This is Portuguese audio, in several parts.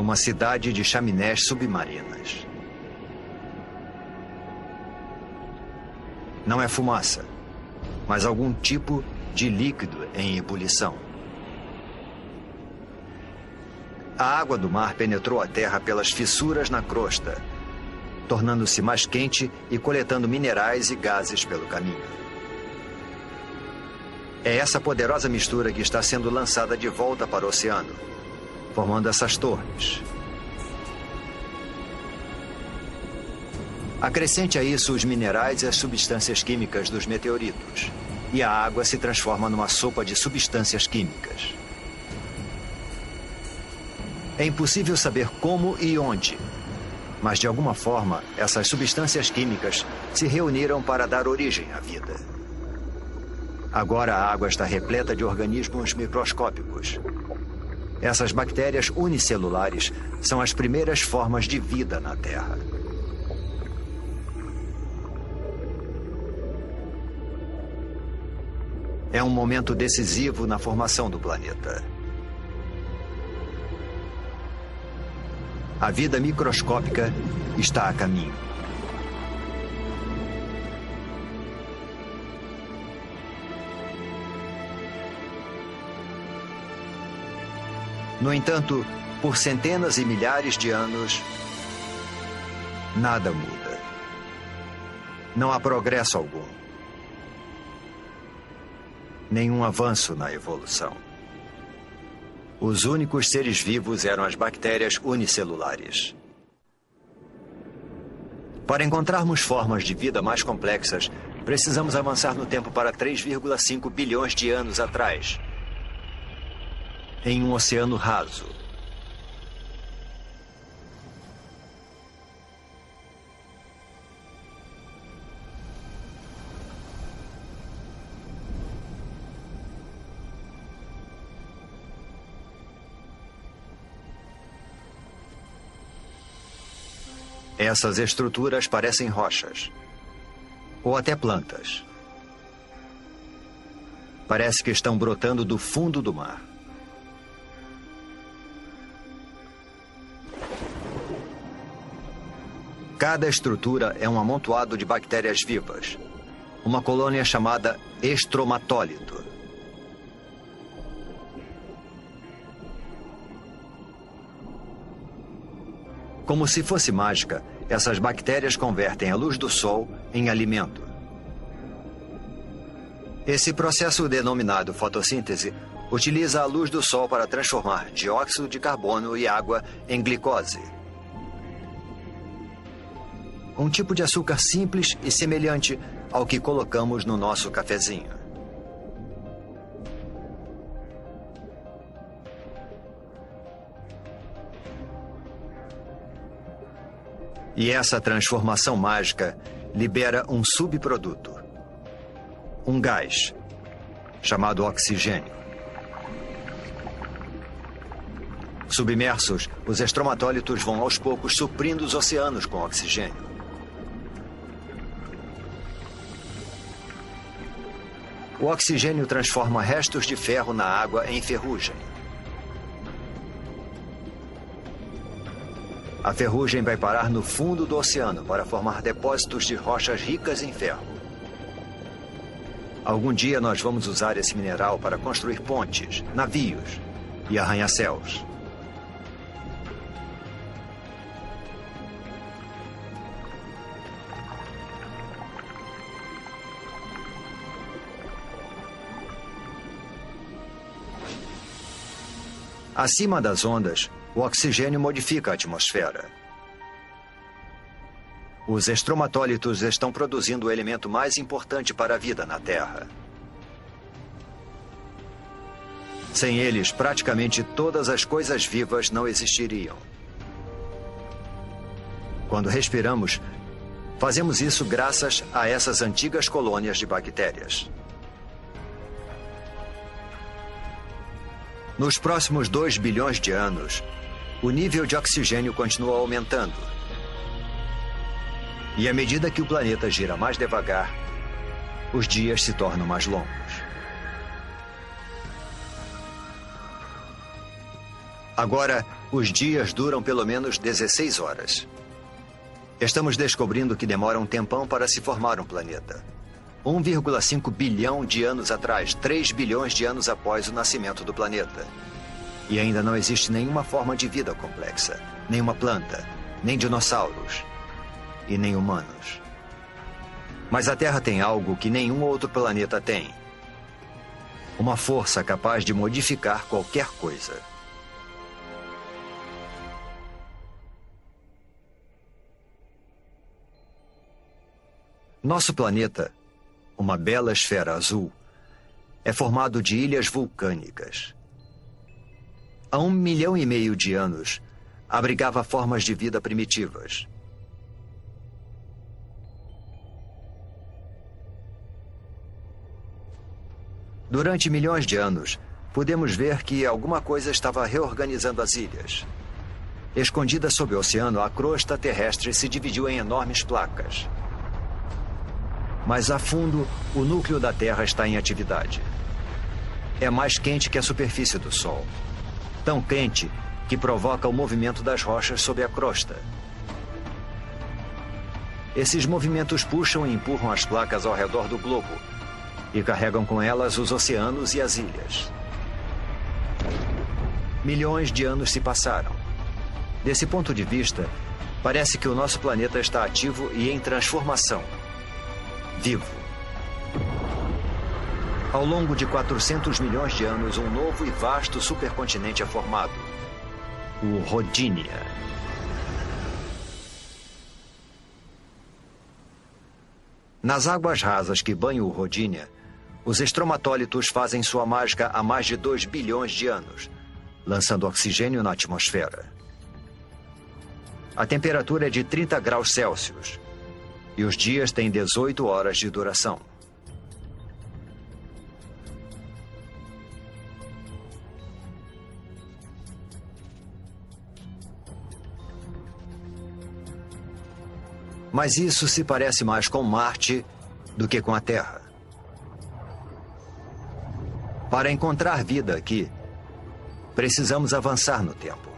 Uma cidade de chaminés submarinas. Não é fumaça, mas algum tipo de líquido em ebulição. A água do mar penetrou a Terra pelas fissuras na crosta, tornando-se mais quente e coletando minerais e gases pelo caminho. É essa poderosa mistura que está sendo lançada de volta para o oceano, formando essas torres. Acrescente a isso os minerais e as substâncias químicas dos meteoritos, e a água se transforma numa sopa de substâncias químicas. É impossível saber como e onde, mas de alguma forma essas substâncias químicas se reuniram para dar origem à vida. Agora a água está repleta de organismos microscópicos. Essas bactérias unicelulares são as primeiras formas de vida na Terra. É um momento decisivo na formação do planeta. A vida microscópica está a caminho. No entanto, por centenas e milhares de anos, nada muda. Não há progresso algum. Nenhum avanço na evolução. Os únicos seres vivos eram as bactérias unicelulares. Para encontrarmos formas de vida mais complexas, precisamos avançar no tempo para 3,5 bilhões de anos atrás, em um oceano raso. Essas estruturas parecem rochas, ou até plantas. Parece que estão brotando do fundo do mar. Cada estrutura é um amontoado de bactérias vivas, uma colônia chamada estromatólito. Como se fosse mágica, essas bactérias convertem a luz do sol em alimento. Esse processo denominado fotossíntese utiliza a luz do sol para transformar dióxido de carbono e água em glicose. Um tipo de açúcar simples e semelhante ao que colocamos no nosso cafezinho. E essa transformação mágica libera um subproduto, um gás, chamado oxigênio. Submersos, os estromatólitos vão aos poucos suprindo os oceanos com oxigênio. O oxigênio transforma restos de ferro na água em ferrugem. A ferrugem vai parar no fundo do oceano para formar depósitos de rochas ricas em ferro. Algum dia nós vamos usar esse mineral para construir pontes, navios e arranha-céus. Acima das ondas, o oxigênio modifica a atmosfera. Os estromatólitos estão produzindo o elemento mais importante para a vida na Terra. Sem eles, praticamente todas as coisas vivas não existiriam. Quando respiramos, fazemos isso graças a essas antigas colônias de bactérias. Nos próximos 2 bilhões de anos, o nível de oxigênio continua aumentando. E à medida que o planeta gira mais devagar, os dias se tornam mais longos. Agora, os dias duram pelo menos 16 horas. Estamos descobrindo que demora um tempão para se formar um planeta. 1,5 bilhão de anos atrás, 3 bilhões de anos após o nascimento do planeta. E ainda não existe nenhuma forma de vida complexa. Nenhuma planta, nem dinossauros e nem humanos. Mas a Terra tem algo que nenhum outro planeta tem. Uma força capaz de modificar qualquer coisa. Nosso planeta, uma bela esfera azul, é formado de ilhas vulcânicas. Há 1,5 milhão de anos, abrigava formas de vida primitivas. Durante milhões de anos, podemos ver que alguma coisa estava reorganizando as ilhas. Escondida sob o oceano, a crosta terrestre se dividiu em enormes placas. Mas a fundo, o núcleo da Terra está em atividade. É mais quente que a superfície do Sol. Tão quente que provoca o movimento das rochas sob a crosta. Esses movimentos puxam e empurram as placas ao redor do globo e carregam com elas os oceanos e as ilhas. Milhões de anos se passaram. Desse ponto de vista, parece que o nosso planeta está ativo e em transformação. Vivo. Ao longo de 400 milhões de anos, um novo e vasto supercontinente é formado. O Rodinia. Nas águas rasas que banham o Rodinia, os estromatólitos fazem sua mágica há mais de 2 bilhões de anos, lançando oxigênio na atmosfera. A temperatura é de 30 graus Celsius e os dias têm 18 horas de duração. Mas isso se parece mais com Marte do que com a Terra. Para encontrar vida aqui, precisamos avançar no tempo.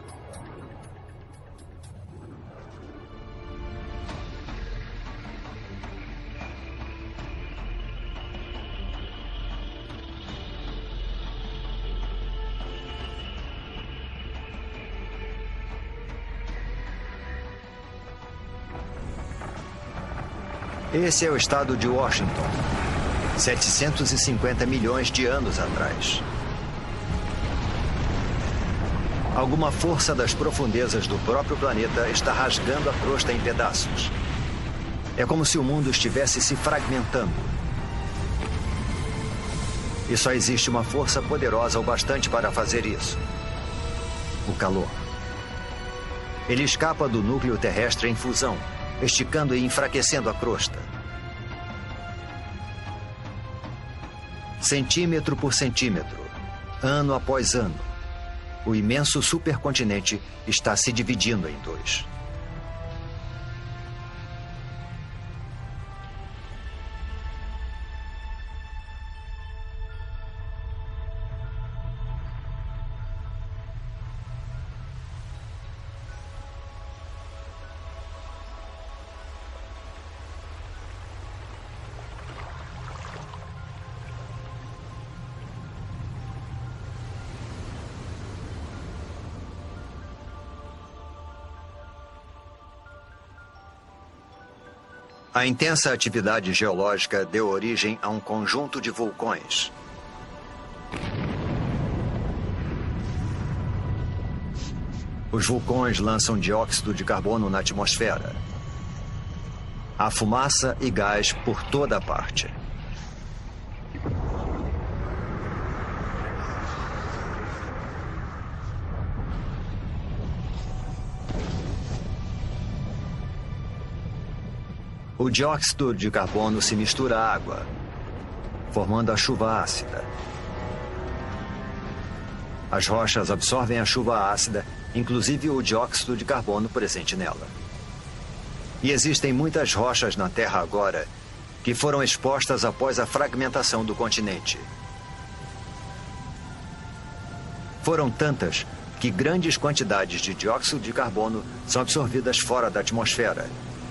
Esse é o estado de Washington, 750 milhões de anos atrás. Alguma força das profundezas do próprio planeta está rasgando a crosta em pedaços. É como se o mundo estivesse se fragmentando. E só existe uma força poderosa o bastante para fazer isso: o calor. Ele escapa do núcleo terrestre em fusão, esticando e enfraquecendo a crosta. Centímetro por centímetro, ano após ano, o imenso supercontinente está se dividindo em dois. A intensa atividade geológica deu origem a um conjunto de vulcões. Os vulcões lançam dióxido de carbono na atmosfera. Há fumaça e gás por toda parte. O dióxido de carbono se mistura à água, formando a chuva ácida. As rochas absorvem a chuva ácida, inclusive o dióxido de carbono presente nela. E existem muitas rochas na Terra agora que foram expostas após a fragmentação do continente. Foram tantas que grandes quantidades de dióxido de carbono são absorvidas fora da atmosfera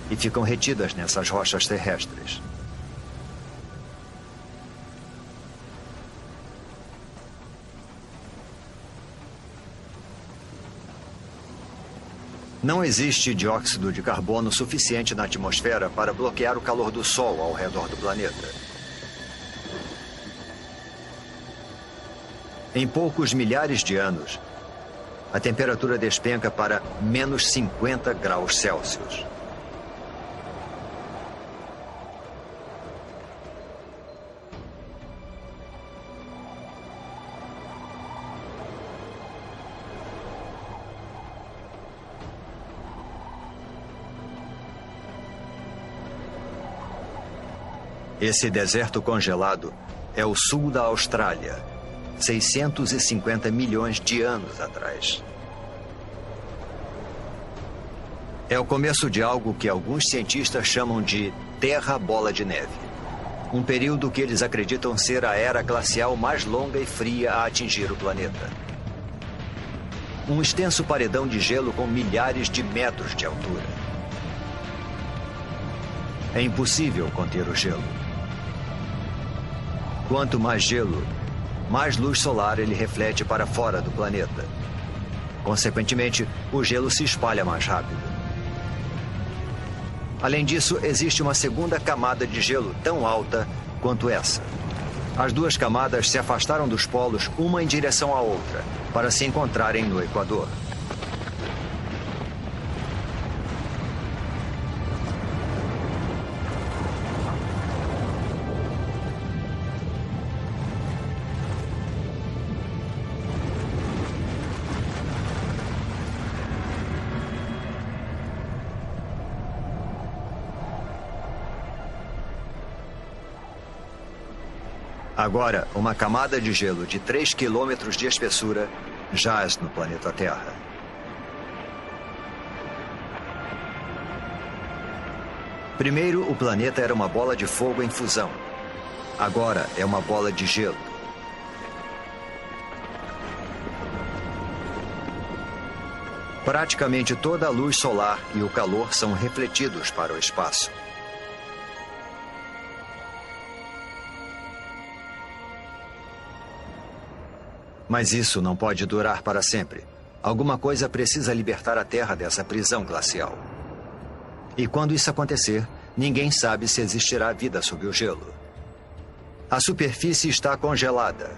e ficam retidas nessas rochas terrestres. Não existe dióxido de carbono suficiente na atmosfera para bloquear o calor do Sol ao redor do planeta. Em poucos milhares de anos, a temperatura despenca para menos 50 graus Celsius. Esse deserto congelado é o sul da Austrália, 650 milhões de anos atrás. É o começo de algo que alguns cientistas chamam de Terra Bola de Neve. Um período que eles acreditam ser a era glacial mais longa e fria a atingir o planeta. Um extenso paredão de gelo com milhares de metros de altura. É impossível conter o gelo. Quanto mais gelo, mais luz solar ele reflete para fora do planeta. Consequentemente, o gelo se espalha mais rápido. Além disso, existe uma segunda camada de gelo tão alta quanto essa. As duas camadas se afastaram dos polos uma em direção à outra, para se encontrarem no Equador. Agora, uma camada de gelo de 3 quilômetros de espessura jaz no planeta Terra. Primeiro, o planeta era uma bola de fogo em fusão. Agora é uma bola de gelo. Praticamente toda a luz solar e o calor são refletidos para o espaço. Mas isso não pode durar para sempre. Alguma coisa precisa libertar a Terra dessa prisão glacial. E quando isso acontecer, ninguém sabe se existirá vida sob o gelo. A superfície está congelada,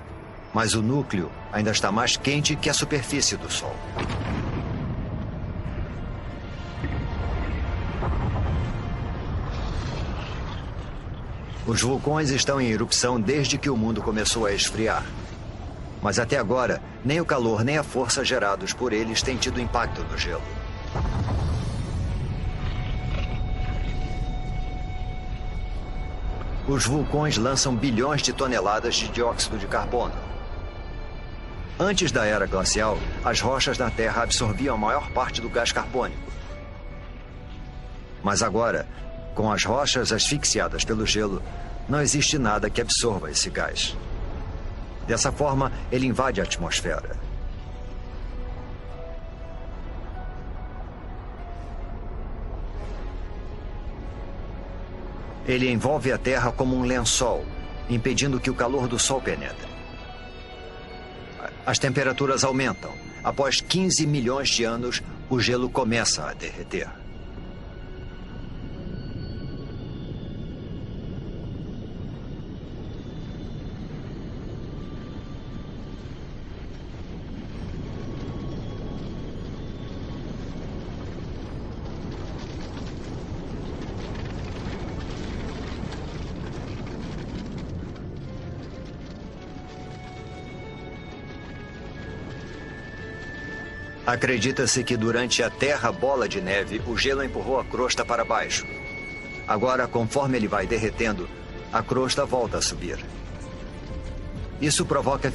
mas o núcleo ainda está mais quente que a superfície do Sol. Os vulcões estão em erupção desde que o mundo começou a esfriar. Mas até agora, nem o calor nem a força gerados por eles têm tido impacto no gelo. Os vulcões lançam bilhões de toneladas de dióxido de carbono. Antes da era glacial, as rochas na Terra absorviam a maior parte do gás carbônico. Mas agora, com as rochas asfixiadas pelo gelo, não existe nada que absorva esse gás. Dessa forma, ele invade a atmosfera. Ele envolve a Terra como um lençol, impedindo que o calor do Sol penetre. As temperaturas aumentam. Após 15 milhões de anos, o gelo começa a derreter. Acredita-se que durante a Terra Bola de Neve, o gelo empurrou a crosta para baixo. Agora, conforme ele vai derretendo, a crosta volta a subir. Isso provoca